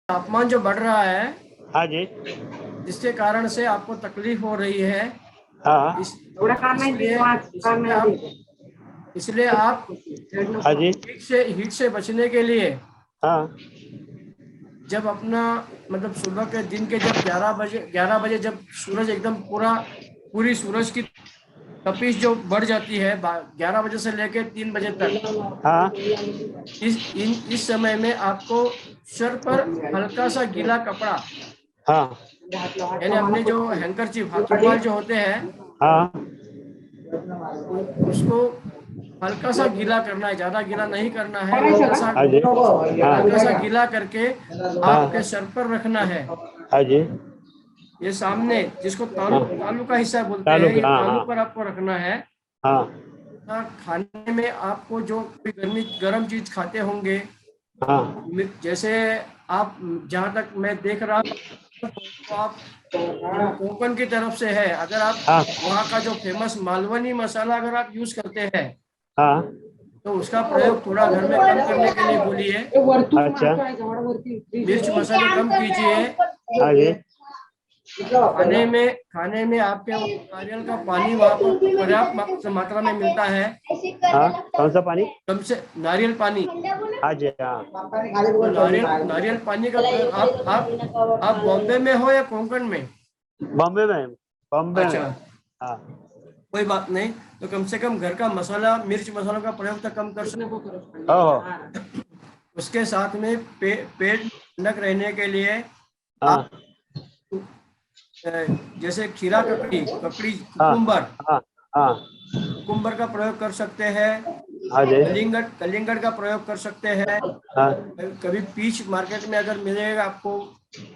तापमान जो बढ़ रहा है, हाँ जी। जिसके कारण से आपको तकलीफ हो रही है, हाँ इसलिए इसलिए आप हाँ जी। हीट से बचने के लिए हाँ जब अपना मतलब सुबह के दिन के जब 11 बजे जब सूरज एकदम पूरी सूरज की तपिश जो बढ़ जाती है 11 बजे से लेकर 3 बजे तक, हाँ इस समय में आपको सर पर हल्का सा गीला कपड़ा, हाँ यानी अपने जो हैंकरचीफ हाथ रुमाल जो होते हैं, हाँ उसको हल्का सा गीला करना है, ज्यादा गीला नहीं करना है। हाँ जी। हल्का सा हाँ गीला करके आपके हाँ सर पर रखना है। हाँ जी। ये सामने जिसको तालू हाँ तालू का हिस्सा बोलते चालू हैं, ये हाँ तालू हाँ पर आपको रखना है। हाँ खाने में आपको जो भी गर्म चीज खाते होंगे, हाँ जैसे आप, जहाँ तक मैं देख रहा हूँ, तो आप कोंकण की तरफ से है, अगर आप हाँ वहाँ का जो फेमस मालवनी मसाला अगर आप यूज करते हैं हाँ। तो उसका प्रयोग थोड़ा घर में कम करने के लिए बोलिए। अच्छा। मिर्च मसाले कम कीजिए। हाँ जी। खाने में आपके नारियल का पानी वहाँ पर पर्याप्त मात्रा में मिलता है। हाँ कौन सा पानी? कम से नारियल पानी, हाँ जी। हाँ तो नारियल पानी का प्रयोग आप बॉम्बे में हो या कोंकण में? बॉम्बे में। बॉम्बे में। अच्छा, हाँ। कोई बात नहीं। तो कम से कम घर का मसाला, मिर्च मसालों का प्रयोग तो कम कर ओहो। सकते। उसके साथ में पेट ठंडक रहने के लिए आप हाँ अ, जैसे खीरा ककड़ी ककड़ी हाँ कुकुम्बर हाँ हाँ कुकुम्बर का प्रयोग कर सकते हैं। हाँ जी। कलिंगड़ का प्रयोग कर सकते हैं। हाँ कभी पीच मार्केट में अगर मिलेगा आपको,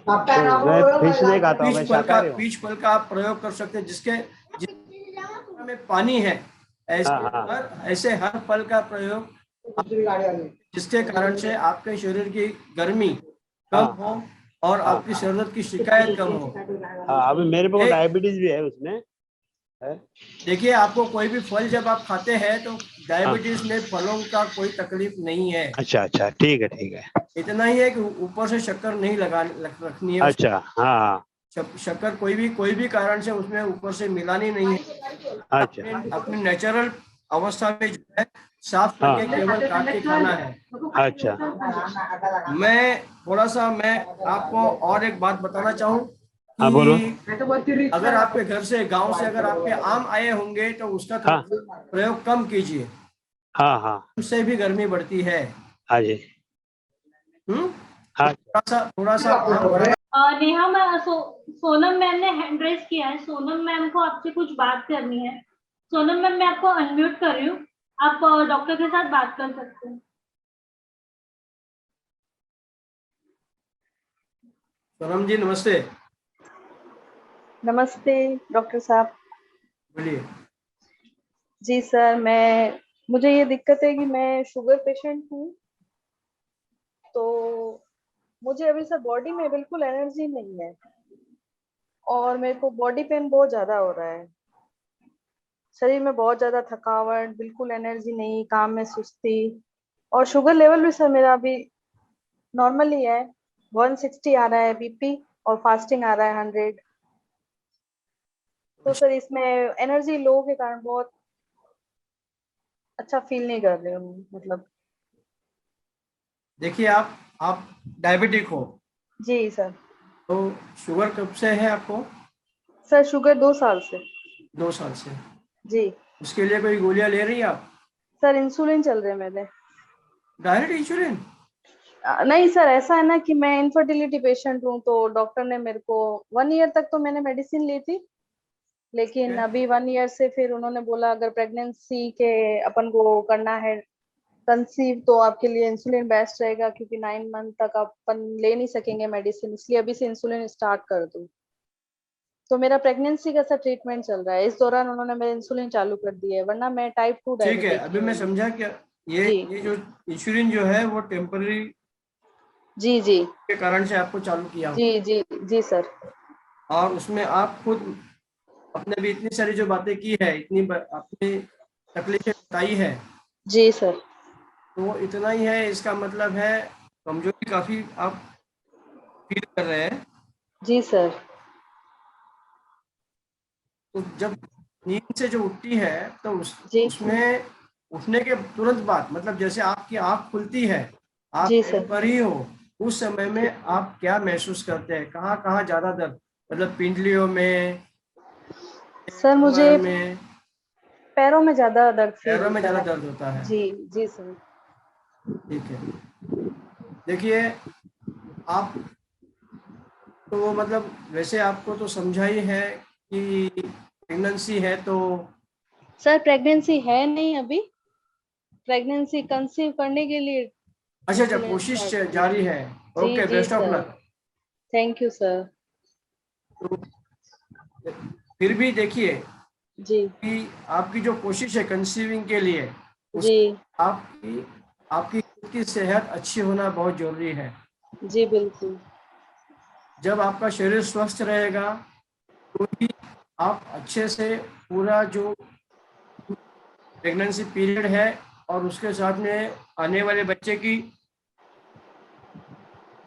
मैं फिश नहीं खाता हूँ, मैं शाकाहारी हूँ। पीच फल का आप प्रयोग कर सकते हैं, में पानी है। हाँ हाँ ऐसे हर फल का प्रयोग, जिसके कारण से आपके शरीर की गर्मी कम हाँ हो और हाँ आपकी शरीर की शिकायत कम हो। हाँ। अभी मेरे को एक डायबिटीज भी है उसमें है। देखिए, आपको कोई भी फल जब आप खाते हैं तो हाँ। डायबिटीज में फलों का कोई तकलीफ नहीं है। अच्छा अच्छा, ठीक है ठीक है। इतना ही है कि ऊपर से शक्कर नहीं रखनी है। अच्छा। हाँ हाँ। शक्कर कोई भी कारण से उसमें ऊपर से मिलानी नहीं है। अच्छा। अपने नेचुरल अवस्था में जो है, साफ हाँ। करके केवल काट के खाना है। अच्छा। मैं आपको और एक बात बताना चाहूँ हाँ बोलो। कि अगर आपके घर से, गांव से अगर आपके आम आए होंगे तो उसका हाँ थोड़ा प्रयोग कम कीजिए, हाँ हाँ उससे भी गर्मी बढ़ती है। हाँ जी। हाँ थोड़ा सा आम खाना। नेहा मैं सोनम मैम ने हैंड रेज किया है। सोनम मैम को आपसे कुछ बात करनी है। सोनम मैम, मैं आपको अनम्यूट कर रही हूँ। आप डॉक्टर के साथ बात कर सकते हैं। सोनम जी नमस्ते। नमस्ते डॉक्टर साहब। बोलिए। जी सर, मुझे ये दिक्कत है कि मैं शुगर पेशेंट हूँ। तो मुझे अभी सर बॉडी में बिल्कुल एनर्जी नहीं है और मेरे को बॉडी पेन बहुत ज्यादा हो रहा है। शरीर में बहुत ज्यादा थकावट, बिल्कुल एनर्जी नहीं, काम में सुस्ती। और शुगर लेवल भी सर मेरा अभी नॉर्मल ही है। 160 आ रहा है बीपी और फास्टिंग आ रहा है 100। तो सर इसमें एनर्जी लो के कारण बहुत अच्छा फील नहीं कर रही हूँ, मतलब। देखिए, आप डायबिटिक हो जी सर। तो शुगर कब से है आपको? सर शुगर 2 साल से। 2 साल से। जी उसके लिए कोई गोलियां ले रही हैं आप? सर, इंसुलिन चल रहे हैं मेरे। Direct insulin? नहीं सर, ऐसा है ना कि मैं इनफर्टिलिटी पेशेंट हूँ, तो डॉक्टर ने मेरे को 1 ईयर तक तो मैंने मेडिसिन ली थी। लेकिन अभी 1 ईयर से फिर उन्होंने बोला अगर प्रेगनेंसी के अपन को करना है कंसीव, तो आपके लिए इंसुलिन बेस्ट रहेगा, क्योंकि 9 मंथ तक अपन ले नहीं सकेंगे मेडिसिन, इसलिए अभी से इंसुलिन स्टार्ट कर दूं। तो मेरा प्रेगनेंसी का सर ट्रीटमेंट चल रहा है, इस दौरान उन्होंने मेरे इंसुलिन चालू कर दिया है, वरना मैं टाइप 2 ठीक है, डायबिटिक अभी ही मैं हूँ। समझा कि ये जी ये जो इंसुलिन जो है वो टेम्पररी जी जी के कारण से आपको चालू किया, जी जी जी सर। और उसमें आप खुद अपने भी इतनी सारी जो बातें की है, अपनी तकलीफें बताई है, जी सर। तो वो इतना ही है। इसका मतलब है कमजोरी काफी आप फील कर रहे हैं। जी सर। तो जब नींद से जो उठती है तो जी उसमें उठने के तुरंत बाद, मतलब जैसे आपकी आंख खुलती है, आप जी बेड सर। पर ही हो, उस समय में आप क्या महसूस करते हैं? कहाँ कहाँ ज्यादा दर्द, मतलब पिंडलियों में, सर कमर मुझे में, पैरों में ज्यादा दर्द फील पैरों में होता ज्यादा है। दर्द होता है? जी जी सर। ठीक है। देखिए, आप तो मतलब वैसे आपको तो समझा ही है कि प्रेगनेंसी है, तो सर प्रेगनेंसी है नहीं अभी, प्रेगनेंसी कंसीव करने के लिए अच्छा अच्छा, इंसुलिन कोशिश स्टार्ट की है। जारी है। जी ओके, जी best of sir. Luck. Thank you sir. तो फिर भी देखिए जी कि आपकी जो कोशिश है कंसीविंग के लिए, उस जी आपकी आपकी खुद की सेहत अच्छी होना बहुत जरूरी है। जी बिल्कुल। जब आपका शरीर स्वस्थ रहेगा तो ही आप अच्छे से पूरा जो प्रेगनेंसी पीरियड है और उसके साथ में आने वाले बच्चे की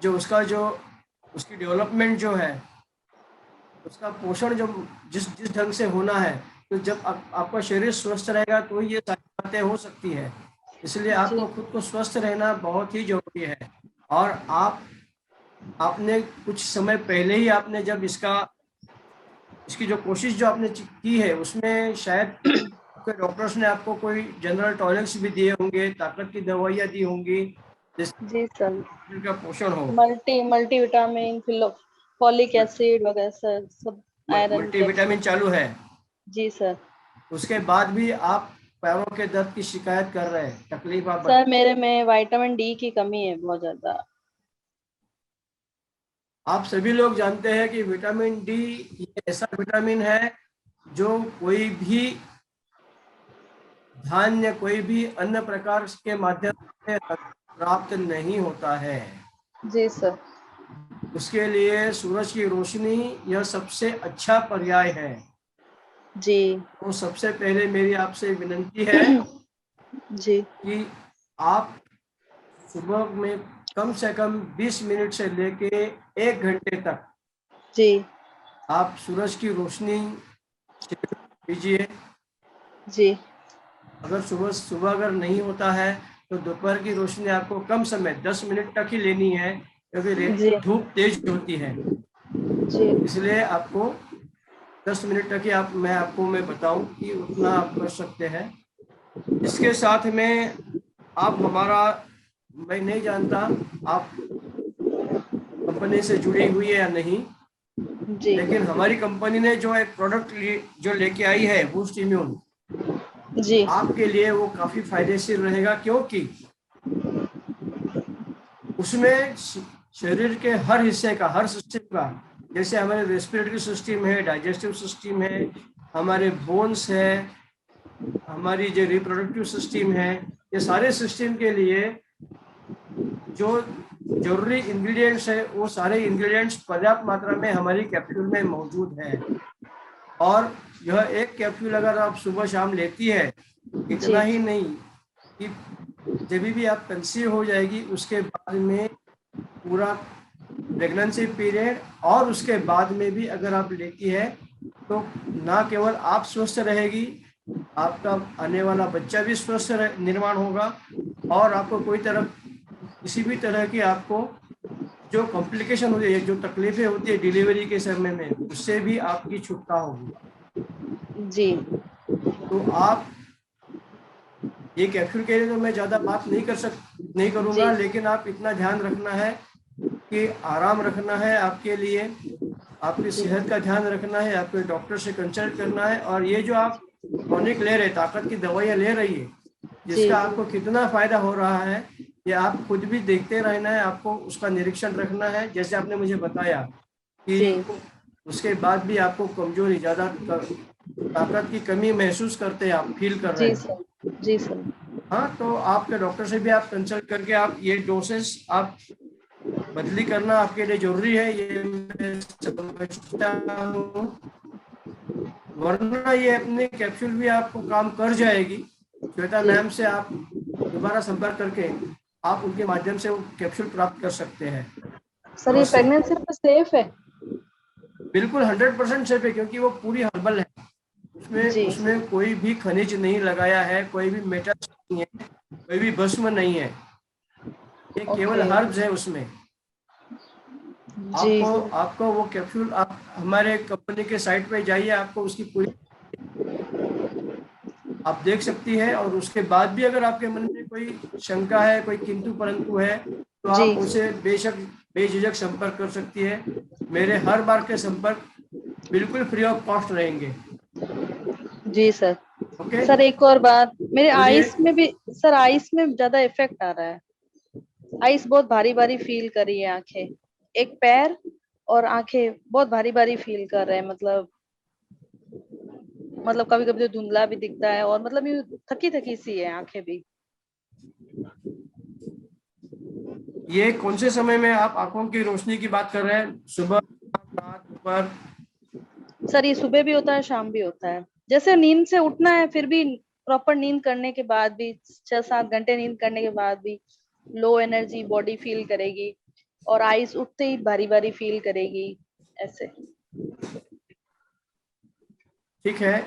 जो उसकी डेवलपमेंट जो है, उसका पोषण जो जिस जिस ढंग से होना है, तो जब आपका शरीर स्वस्थ रहेगा तो ये सारी बातें हो सकती है। इसलिए जी आपको खुद को स्वस्थ रहना बहुत ही जरूरी है। और आपने कुछ समय पहले ही आपने जब इसकी जो कोशिश जो आपने की है, उसमें शायद आपके डॉक्टर्स ने आपको कोई जनरल टॉनिक्स भी दिए होंगे, ताकत की दवाइयाँ दी होंगी, जी सर। जिससे का पोषण हो। मल्टी विटामिन, फॉलिक एसिड वगैरह सर, सब आयरन मल्टीविटामिन कैल्शियम। चालू है। जी सर। उसके बाद भी आप पैरों के दर्द की शिकायत कर रहे हैं, तकलीफ आप सर बता। मेरे में विटामिन डी की कमी है बहुत ज्यादा। आप सभी लोग जानते हैं कि विटामिन डी ये ऐसा विटामिन है जो कोई भी धान्य, कोई भी अन्य प्रकार के माध्यम से प्राप्त नहीं होता है। जी सर। उसके लिए सूरज की रोशनी यह सबसे अच्छा पर्याय है। जी तो सबसे पहले मेरी आपसे विनती है जी कि आप सुबह में कम से कम 20 मिनट से लेके 1 घंटे तक जी आप सूरज की रोशनी लीजिए। जी अगर सुबह सुबह अगर नहीं होता है तो दोपहर की रोशनी आपको कम समय 10 मिनट तक ही लेनी है, क्योंकि जी धूप तेज होती है। जी इसलिए आपको 10 मिनट तक ही मैं बताऊं कि उतना आप कर सकते हैं। इसके साथ में आप हमारा, मैं नहीं जानता आप कंपनी से जुड़ी हुई है या नहीं, जी लेकिन हमारी कंपनी ने जो एक प्रोडक्ट जो लेके आई है बूस्ट इम्यून, जी आपके लिए वो काफी फायदेशीर रहेगा, क्योंकि उसमें शरीर के हर हिस्से का, हर सिस्टम का, जैसे हमारे रेस्पिरेटरी सिस्टम है, डाइजेस्टिव सिस्टम है, हमारे बोन्स है, हमारी जो रिप्रोडक्टिव सिस्टम है, ये सारे सिस्टम के लिए जो जरूरी इंग्रेडिएंट्स है, वो सारे इंग्रेडिएंट्स पर्याप्त मात्रा में हमारी कैप्सूल में मौजूद है। और यह एक कैप्सूल अगर आप सुबह शाम लेती है, जी इतना ही नहीं कि जब भी आप कंसीव हो जाएगी उसके बाद में पूरा प्रेगनेंसी पीरियड और उसके बाद में भी अगर आप लेती है तो ना केवल आप स्वस्थ रहेगी, आपका आने वाला बच्चा भी स्वस्थ निर्माण होगा, और आपको किसी भी तरह की आपको जो कॉम्प्लिकेशन होती है, जो तकलीफें होती है डिलीवरी के समय में, उससे भी आपकी छुटकारा होगी। जी तो आप ये कैप्सूल के लिए तो मैं ज़्यादा बात नहीं जी करूँगा, लेकिन आप इतना ध्यान रखना है कि आराम रखना है आपके लिए, आपकी जी सेहत का ध्यान रखना है, आपके डॉक्टर से कंसल्ट करना है। और ये जो आप टॉनिक ले रहे, ताकत की दवाइयाँ ले रही है, जी जिसका आपको कितना फायदा हो रहा है ये आप खुद भी देखते रहना है, आपको उसका निरीक्षण रखना है। जैसे आपने मुझे बताया जी कि उसके बाद भी आपको कमजोरी, ज़्यादा ताकत की कमी महसूस करते हैं, आप फील कर रहे जी हैं। सर। जी सर। हाँ, तो आपके डॉक्टर से भी आप कंसल्ट करके आप ये डोसेस आप बदली करना आपके लिए जरूरी है, ये मैं समझता हूँ। वरना ये अपने कैप्सूल भी आपको काम कर जाएगी। श्वेता जी मैम से आप दोबारा संपर्क करके आप उनके माध्यम से वो कैप्सूल प्राप्त कर सकते हैं। सर ये नमस्ते। प्रेगनेंसी में सेफ है? बिल्कुल 100% सेफ है, क्योंकि वो पूरी हर्बल है। उसमें जी उसमें कोई भी खनिज नहीं लगाया है, कोई भी मेटल नहीं है, कोई भी भस्म नहीं है। ये केवल ओके। हर्ब्स है उसमें। जी आपको आपको वो कैप्सूल, आप हमारे कंपनी के साइट पे जाइए, आपको उसकी पूरी आप देख सकती है। और उसके बाद भी अगर आपके मन में कोई शंका है, कोई किंतु परंतु है, तो जी आप मुझसे बेशक बेझिझक संपर्क कर सकती है। मेरे हर बार के संपर्क बिल्कुल फ्री ऑफ कॉस्ट रहेंगे। जी सर। ओके, सर एक और बात, मेरे बोलिए। आईज में भी, सर आईज में ज्यादा इफेक्ट आ रहा है। आईज बहुत भारी भारी फील कर रही है, आंखें, एक पैर और आंखें बहुत भारी भारी फील कर रहे हैं। मतलब कभी कभी तो धुंधला भी दिखता है, और मतलब ये थकी थकी सी है आंखें भी। ये कौन से समय में आप आंखों की रोशनी की बात कर रहे हैं? सुबह, रात, दोपहर? सर ये सुबह भी होता है, शाम भी होता है। जैसे नींद से उठना है, फिर भी प्रॉपर नींद करने के बाद भी, 6-7 घंटे नींद करने के बाद भी लो एनर्जी बॉडी फील करेगी, और आईज उठते ही भारी भारी फील करेगी, ऐसे। ठीक है।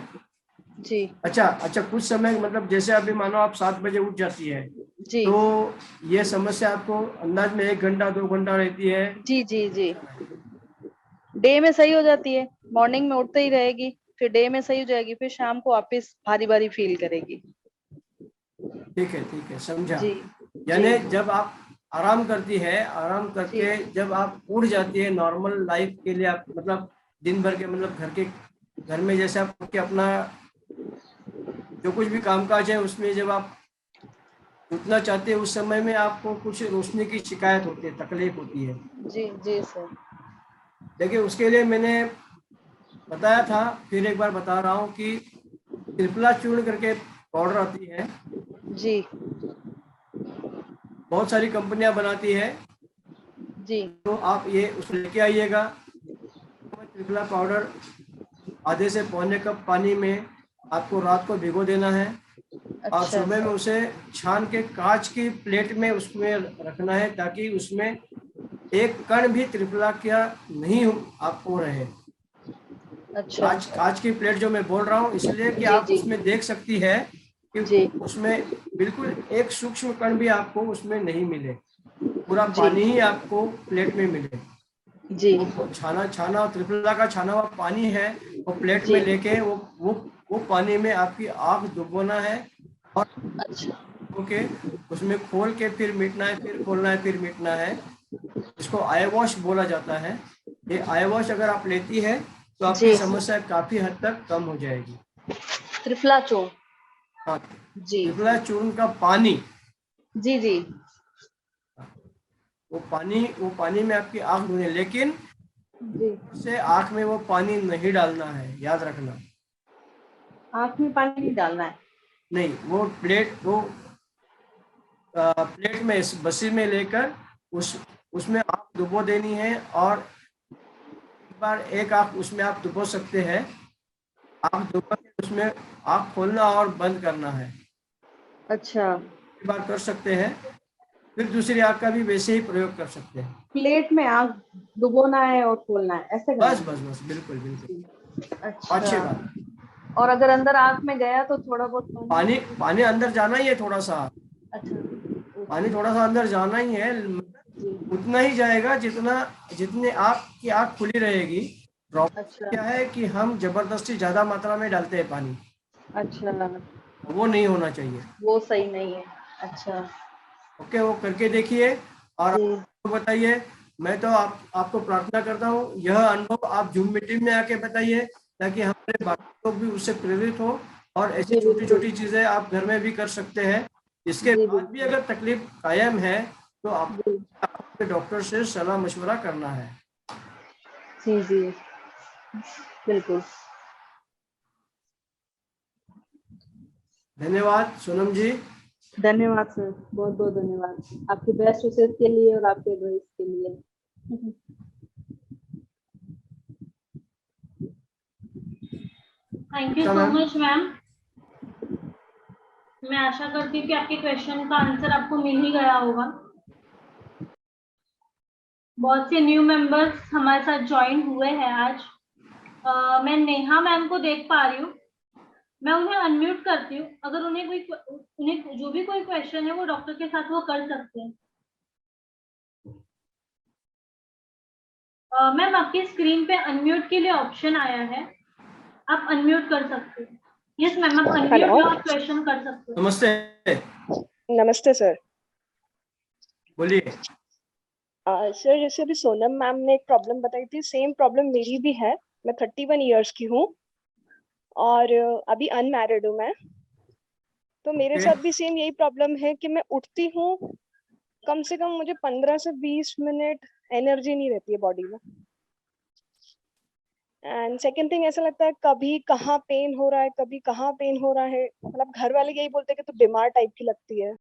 जी अच्छा अच्छा, कुछ समय मतलब जैसे अभी मानो आप 7 बजे उठ जाती है, जी तो ये समस्या आपको अंदाज में 1 घंटा 2 घंटा रहती है? जी जी जी। समय। डे में सही हो जाती है, मॉर्निंग में उठते ही रहेगी, फिर डे में सही हो जाएगी, फिर शाम को वापस भारी भारी फील करेगी। ठीक है, समझा। जी जी यानी जब आप आराम करती है, आराम जी करके जब आप उठ जाती है नॉर्मल लाइफ के लिए, आप मतलब दिन भर के मतलब घर में जैसे आप के अपना जो कुछ भी कामकाज है उसमें जब आप उठना चाहते हैं, उस समय में आपको कुछ रोशनी की शिकायत होती है, तकलीफ होती है। जी जी सर। देखिए, उसके लिए मैंने बताया था, फिर एक बार बता रहा हूँ कि त्रिफला चूर्ण करके पाउडर आती है। जी बहुत सारी कंपनियां बनाती है। जी तो आप ये उसको लेके आइएगा। त्रिफला पाउडर आधे से पौने कप पानी में आपको रात को भिगो देना है, और अच्छा सुबह में उसे छान के कांच की प्लेट में उसमें रखना है, ताकि उसमें एक कण भी त्रिफला क्या नहीं आपको रहे। अच्छा। कांच की प्लेट जो मैं बोल रहा हूँ इसलिए कि जी आप जी उसमें देख सकती है कि जी उसमें बिल्कुल एक सूक्ष्म कण भी आपको उसमें नहीं मिले, पूरा जी पानी ही आपको प्लेट में मिले। जी वो छाना छाना त्रिफला का छाना हुआ पानी है, वो प्लेट में जी। लेके वो पानी में आपकी आँख डुबोना है, और अच्छा ओके, उसमें खोल के फिर मिटना है, फिर खोलना है, फिर मिटना है। इसको आई वॉश बोला जाता है। ये आई वॉश अगर आप लेती है तो आपकी जी। समस्या काफी हद तक कम हो जाएगी। त्रिफला चूर्ण। हाँ, जी त्रिफला चूर्ण का पानी, जी जी वो पानी में आपकी आंख धुने, लेकिन जी। से आंख में वो पानी नहीं डालना है, याद रखना। आँख में पानी नहीं डालना है? नहीं, वो प्लेट में इस बसी में लेकर उसमें आँख डुबो देनी है, और एक बार एक आँख उसमें आप डुबो सकते हैं। आँख डुबो के उसमें आँख खोलना और बंद करना है, अच्छा। एक बार कर सकते हैं। फिर दूसरी आँख का भी वैसे ही प्रयोग कर सकते हैं। प्लेट में आग डुबोना है और खोलना है, ऐसे बस करना बस बस, बिल्कुल बिल्कुल। है? अच्छी अच्छा। बात। और अगर अंदर आँख में गया तो थोड़ा बहुत पानी? पानी पानी अंदर जाना ही है थोड़ा सा, अच्छा। पानी ओके। थोड़ा सा अंदर जाना ही है। जी। उतना ही जाएगा जितना जितने आपकी आँख खुली रहेगी। प्रॉब्लम अच्छा क्या है कि हम जबरदस्ती ज्यादा मात्रा में डालते हैं पानी, अच्छा। वो नहीं होना चाहिए। वो सही नहीं है। अच्छा। ओके, वो करके देखिए और जी आपको बताइए। मैं तो आपको प्रार्थना करता हूँ, यह अनुभव आप जूम मीटिंग में आके बताइए, ताकि हमारे बाकी लोग भी उससे प्रेरित हो, और ऐसी जी छोटी बिल्कुल। छोटी चीजें आप घर में भी कर सकते हैं। इसके जी बाद भी बिल्कुल। अगर तकलीफ कायम है, तो जी आपके डॉक्टर से सलाह मशवरा करना है। जी जी बिल्कुल। धन्यवाद सोनम जी। धन्यवाद सर, बहुत बहुत धन्यवाद आपके बेस्ट विशेष के लिए और आपके एडवाइस के लिए। Thank you so ma'am, much ma'am. मैं आशा करती हूँ कि आपके क्वेश्चन का आंसर आपको मिल ही गया होगा। बहुत से न्यू मेंबर्स हमारे साथ ज्वाइन हुए हैं आज। मैं नेहा मैम को देख पा रही हूँ। मैं उन्हें अनम्यूट करती हूँ। अगर उन्हें जो भी कोई क्वेश्चन है वो डॉक्टर के साथ वो कर सकते हैं। मैम आपकी स्क्रीन पे अनम्यूट के लिए ऑप्शन आया है, आप अनम्यूट कर सकते हैं। यस मैम, आप अनम्यूट हेलो। और क्वेश्चन कर सकते हो। नमस्ते, नमस्ते सर। बोलिए। सर जैसे अभी सोनम मैम ने एक प्रॉब्लम बताई थी, सेम प्रॉब्लम मेरी भी है। मैं 31 ईयर्स की हूँ और अभी अनमैरिड हूँ मैं। तो मेरे ओके, साथ भी सेम यही प्रॉब्लम है कि मैं उठती हूँ, कम से कम मुझे 15 से 20 मिनट एनर्जी नहीं रहती है बॉडी में। एंड सेकेंड थिंग, ऐसा लगता है कभी कहाँ पेन हो रहा है, कभी कहाँ पेन हो रहा है। मतलब घर वाले यही बोलते हैं कि तू बीमार टाइप की लगती है।